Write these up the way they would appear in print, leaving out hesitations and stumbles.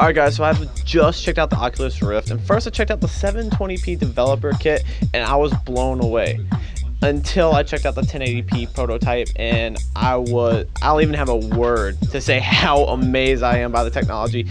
Alright guys, so I've just checked out the Oculus Rift, and first I checked out the 720p developer kit, and I was blown away. Until I checked out the 1080p prototype, and I don't even have a word to say how amazed I am by the technology.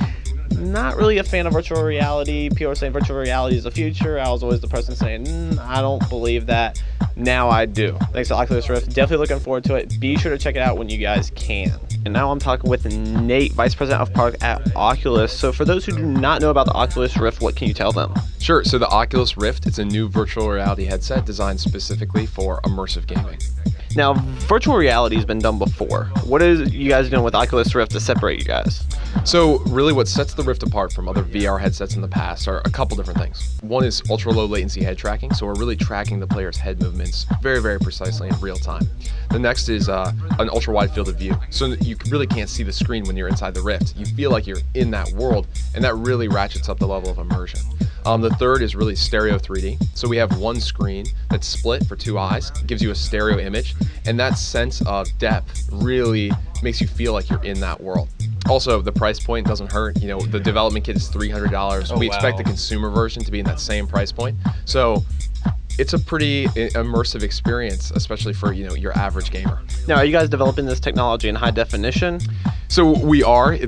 Not really a fan of virtual reality. People are saying virtual reality is the future. I was always the person saying, I don't believe that. Now I do. Thanks to Oculus Rift. Definitely looking forward to it. Be sure to check it out when you guys can. And now I'm talking with Nate, Vice President of Product at Oculus. So for those who do not know about the Oculus Rift, what can you tell them? Sure. So the Oculus Rift, it's a new virtual reality headset designed specifically for immersive gaming. Now, virtual reality has been done before. What is you guys doing with Oculus Rift to separate you guys? So really what sets the Rift apart from other VR headsets in the past are a couple different things. One is ultra low latency head tracking. So we're really tracking the player's head movements very, very precisely in real time. The next is an ultra wide field of view. So you really can't see the screen when you're inside the Rift. You feel like you're in that world, and that really ratchets up the level of immersion. The third is really stereo 3D. So we have one screen that's split for two eyes, gives you a stereo image, and that sense of depth really makes you feel like you're in that world. Also, the price point doesn't hurt. You know, the development kit is $300. We expect the consumer version to be in that same price point. So it's a pretty immersive experience, especially for, you know, your average gamer. Now, are you guys developing this technology in high definition? So we are.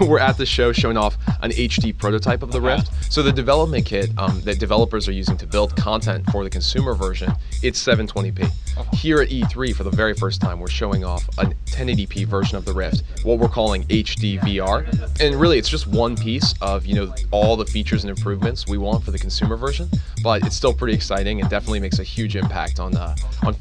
We're at the show showing off an HD prototype of the Rift. So the development kit that developers are using to build content for the consumer version, it's 720p. Here at E3, for the very first time, we're showing off a 1080p version of the Rift, what we're calling HD VR. And really, it's just one piece of, you know, all the features and improvements we want for the consumer version. But it's still pretty exciting and definitely makes a huge impact on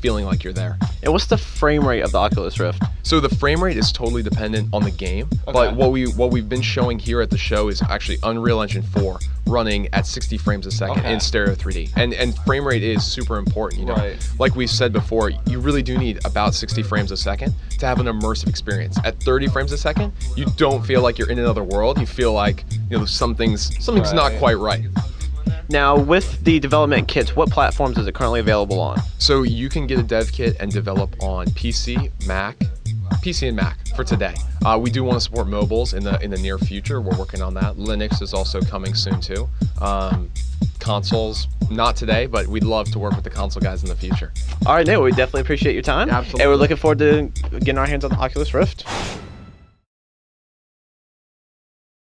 feeling like you're there. And what's the frame rate of the Oculus Rift? So the frame rate is totally dependent on the game, but what we've been showing here at the show is actually Unreal Engine 4 running at 60 frames a second in stereo 3D. And frame rate is super important, you know. Like we said before, you really do need about 60 frames a second to have an immersive experience. At 30 frames a second, you don't feel like you're in another world. You feel like, you know, something's not quite right. Now, with the development kits, what platforms is it currently available on? So you can get a dev kit and develop on PC and Mac for today. We do want to support mobiles in the near future. We're working on that. Linux is also coming soon too. Consoles, not today, but we'd love to work with the console guys in the future. All right, Nate, we definitely appreciate your time. Absolutely. And we're looking forward to getting our hands on the Oculus Rift.